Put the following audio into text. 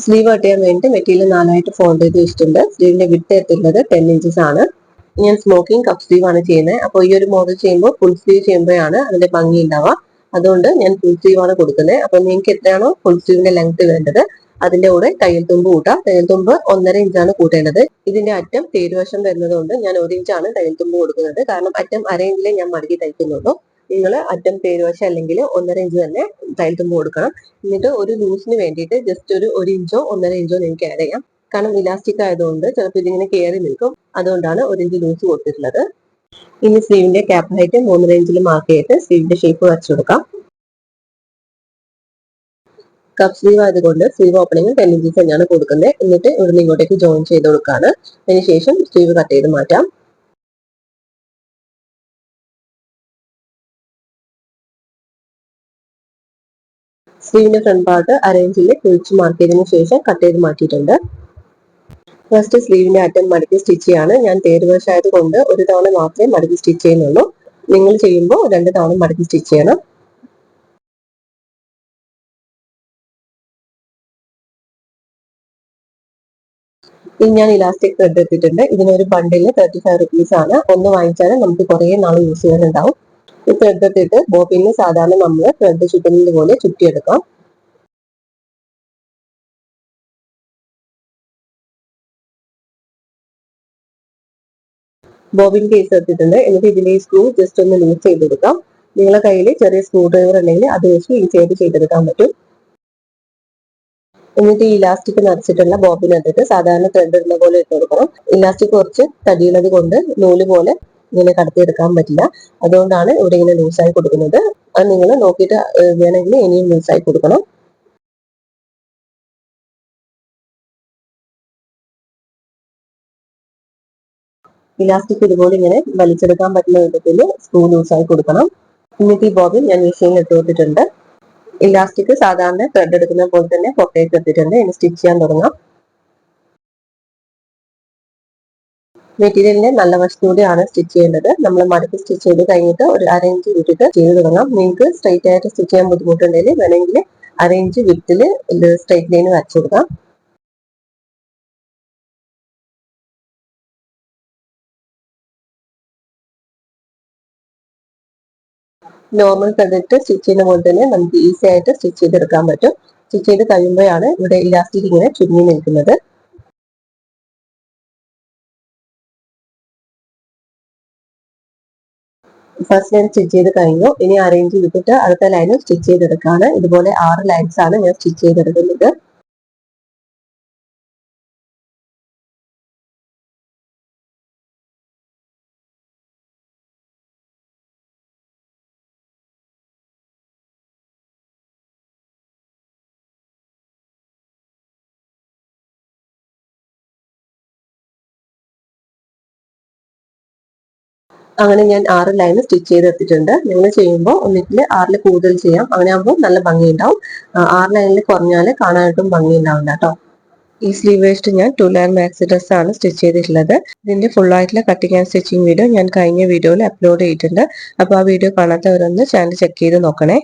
Sleeve cut ചെയ്യാൻ വേണ്ടി material 4ആയിട്ട് fold ചെയ്ത് വെച്ചിട്ടുണ്ട്. സ്ലീവിന്റെ വിഡ്ത് എത്തുന്നത് 10 ഇഞ്ചസ് ആണ്. ഞാൻ സ്മോക്കിംഗ് കപ്പ് സ്ലീവ് ആണ് ചെയ്യുന്നത്. അപ്പോൾ ഈ ഒരു മോഡൽ ചെയ്യുമ്പോൾ ഫുൾ സ്ലീവ് ചെയ്യുമ്പോഴാണ് അതിന്റെ ഭംഗി ഉണ്ടാവുക. അതുകൊണ്ട് ഞാൻ ഫുൾ സ്ലീവ് ആണ് കൊടുക്കുന്നത്. അപ്പൊ നിങ്ങൾക്ക് എത്രയാണോ ഫുൾ സ്ലീവിന്റെ ലെങ്ത് വേണ്ടത് അതിന്റെ കൂടെ തയ്യൽ തുമ്പ് കൂട്ടാം. തയ്യൽ തുമ്പ് 1.5 ഇഞ്ചാണ് കൂട്ടേണ്ടത്. ഇതിന്റെ അറ്റം തേരുവശം വരുന്നത് കൊണ്ട് ഞാൻ 1 ഇഞ്ചാണ് തയ്യൽ തുമ്പ് കൊടുക്കുന്നത്. കാരണം അറ്റം അര ഇഞ്ചിലേ ഞാൻ മടക്കി തയ്ക്കുന്നുള്ളൂ. നിങ്ങൾ അറ്റം തേരുവശം അല്ലെങ്കിൽ 1.5 ഇഞ്ച് തന്നെ തയ്യൽ തുമ്പ് കൊടുക്കണം. എന്നിട്ട് ഒരു ലൂസിന് വേണ്ടിയിട്ട് ജസ്റ്റ് ഒരു 1 ഇഞ്ചോ 1.5 ഇഞ്ചോ നിങ്ങൾക്ക് ആഡ് ചെയ്യാം. കാരണം ഇലാസ്റ്റിക് ആയതുകൊണ്ട് ചിലപ്പോൾ ഇതിങ്ങനെ കയറി നിൽക്കും. അതുകൊണ്ടാണ് 1 ഇഞ്ച് ലൂസ് കൊടുത്തിട്ടുള്ളത്. ഇനി സ്ലീവിന്റെ ക്യാപ്പ് ഹൈറ്റ് 3.5 ഇഞ്ചിൽ മാർക്ക് ചെയ്തിട്ട് സ്ലീവിന്റെ ഷേപ്പ് വരച്ചു കൊടുക്കാം. കപ്പ് സ്ലീവ് ആയതുകൊണ്ട് സ്ലീവ് ഓപ്പണിംഗ് 10 ഇഞ്ചസ് തന്നെയാണ് കൊടുക്കുന്നത്. എന്നിട്ട് ഇവിടുന്ന് ഇങ്ങോട്ടേക്ക് ജോയിൻ ചെയ്ത് കൊടുക്കുകയാണ്. അതിനുശേഷം സ്ലീവ് കട്ട് ചെയ്ത് മാറ്റാം. സ്ലീവിന്റെ ഫ്രണ്ട് പാർട്ട് അരയിഞ്ചിൽ കുഴിച്ച് മാർക്ക് ചെയ്തതിനു ശേഷം കട്ട് ചെയ്ത് മാറ്റിയിട്ടുണ്ട്. ഫസ്റ്റ് സ്ലീവിന്റെ അറ്റം മടക്കി സ്റ്റിച്ച് ചെയ്യാണ്. ഞാൻ തേരുവശായത് കൊണ്ട് ഒരു തവണ മാത്രമേ മടക്കി സ്റ്റിച്ച് ചെയ്യുന്നുള്ളൂ. നിങ്ങൾ ചെയ്യുമ്പോൾ 2 തവണ മടക്കി സ്റ്റിച്ച് ചെയ്യണം. ഇനി ഞാൻ ഇലാസ്റ്റിക് ത്രെഡ് എടുത്തിട്ടുണ്ട്. ഇതിനൊരു ബണ്ടില് 35 റുപ്പീസ് ആണ്. ഒന്ന് വാങ്ങിച്ചാൽ നമുക്ക് കുറേ നാൾ യൂസ് ചെയ്യാനുണ്ടാവും. ഈ ത്രെഡ് എടുത്തിട്ട് ബോബിന് സാധാരണ നമ്മൾ ത്രെഡ് ചുറ്റുന്നത് പോലെ ചുറ്റിയെടുക്കാം. ബോബിൻ കേസ് എടുത്തിട്ടുണ്ട്. എന്നിട്ട് ഇതിന്റെ സ്ക്രൂ ജസ്റ്റ് ഒന്ന് ലൂസ് ചെയ്ത് കൊടുക്കാം. നിങ്ങളുടെ കയ്യിൽ ചെറിയ സ്ക്രൂ ഡ്രൈവർ ഉണ്ടെങ്കിൽ അത് വെച്ച് ഇൻസേർട്ട് ചെയ്തെടുക്കാൻ പറ്റും. എന്നിട്ട് ഈ ഇലാസ്റ്റിക് നിറച്ചിട്ടുള്ള ബോബിൻ എടുത്തിട്ട് സാധാരണ ത്രെഡ് ഇടുന്ന പോലെ ഇട്ട് കൊടുക്കണം. ഇലാസ്റ്റിക് കുറച്ച് തടിയുള്ളത് കൊണ്ട് നൂല് പോലെ ഇങ്ങനെ കടത്തിയെടുക്കാൻ പറ്റില്ല. അതുകൊണ്ടാണ് ഇവിടെ ഇങ്ങനെ ലൂസായി കൊടുക്കുന്നത്. അത് നിങ്ങൾ നോക്കിയിട്ട് വേണമെങ്കിൽ ഇനിയും ലൂസായി കൊടുക്കണം. ഇലാസ്റ്റിക് ഇതുപോലെ ഇങ്ങനെ വലിച്ചെടുക്കാൻ പറ്റുന്ന വിധത്തിൽ സ്ക്രൂ ലൂസായി കൊടുക്കണം. എന്നിട്ട് ഈ ബോബിൻ ഞാൻ മെഷീനിൽ ഇട്ട് കൊടുത്തിട്ടുണ്ട്. ഇലാസ്റ്റിക് സാധാരണ ത്രെഡ് എടുക്കുന്ന പോലെ തന്നെ പുറത്തേക്ക് എടുത്തിട്ടുണ്ട്. ഇനി സ്റ്റിച്ച് ചെയ്യാൻ തുടങ്ങാം. മെറ്റീരിയലിന്റെ നല്ല വശത്തൂടെയാണ് സ്റ്റിച്ച് ചെയ്യേണ്ടത്. നമ്മൾ മടക്കി സ്റ്റിച്ച് ചെയ്ത് കഴിഞ്ഞിട്ട് ഒരു 1/2 ഇഞ്ച് വിട്ടിട്ട് ചെയ്ത് തുടങ്ങാം. നിങ്ങൾക്ക് സ്ട്രൈറ്റ് ആയിട്ട് സ്റ്റിച്ച് ചെയ്യാൻ ബുദ്ധിമുട്ടുണ്ടെങ്കിൽ വേണമെങ്കിൽ 1/2 ഇഞ്ച് വിട്ടിൽ സ്ട്രൈറ്റ് ലൈൻ വരച്ചു കൊടുക്കാം. നോർമൽ ത്രെഡ് ഇട്ട് സ്റ്റിച്ച് ചെയ്യുന്ന പോലെ തന്നെ നമുക്ക് ഈസി ആയിട്ട് സ്റ്റിച്ച് ചെയ്തെടുക്കാൻ പറ്റും. സ്റ്റിച്ച് ചെയ്ത് കഴിയുമ്പോഴാണ് ഇവിടെ ഇലാസ്റ്റിക് ഇങ്ങനെ ചുരുങ്ങി നിൽക്കുന്നത്. ഫസ്റ്റ് ലൈൻ സ്റ്റിച്ച് ചെയ്ത് കഴിഞ്ഞു. ഇനി 1/2 ഇഞ്ച് വിട്ടിട്ട് അടുത്ത ലൈൻ സ്റ്റിച്ച് ചെയ്തെടുക്കാണ്. ഇതുപോലെ 6 ലൈൻസ് ആണ് ഞാൻ സ്റ്റിച്ച് ചെയ്തെടുക്കുന്നത്. അങ്ങനെ ഞാൻ 6 ലൈൻ സ്റ്റിച്ച് ചെയ്തെടുത്തിട്ടുണ്ട്. നിങ്ങൾ ചെയ്യുമ്പോൾ ഒന്നിക്കിൽ 6 കൂടുതൽ ചെയ്യാം. അങ്ങനെ ആകുമ്പോൾ നല്ല ഭംഗി ഉണ്ടാവും. 6 ലൈനിൽ കുറഞ്ഞാൽ കാണാനായിട്ടും ഭംഗി ഉണ്ടാവില്ല കേട്ടോ. ഈ സ്ലീവ് വേസ്റ്റ് ഞാൻ 2 ലൈൻ മാക്സി ഡ്രസ് ആണ് സ്റ്റിച്ച് ചെയ്തിട്ടുള്ളത്. ഇതിന്റെ ഫുൾ ആയിട്ടുള്ള കട്ടിങ് ആൻഡ് സ്റ്റിച്ചിങ് വീഡിയോ ഞാൻ കഴിഞ്ഞ വീഡിയോയിൽ അപ്ലോഡ് ചെയ്തിട്ടുണ്ട്. അപ്പോൾ ആ വീഡിയോ കാണാത്തവരൊന്ന് ചാനൽ ചെക്ക് ചെയ്ത് നോക്കണേ.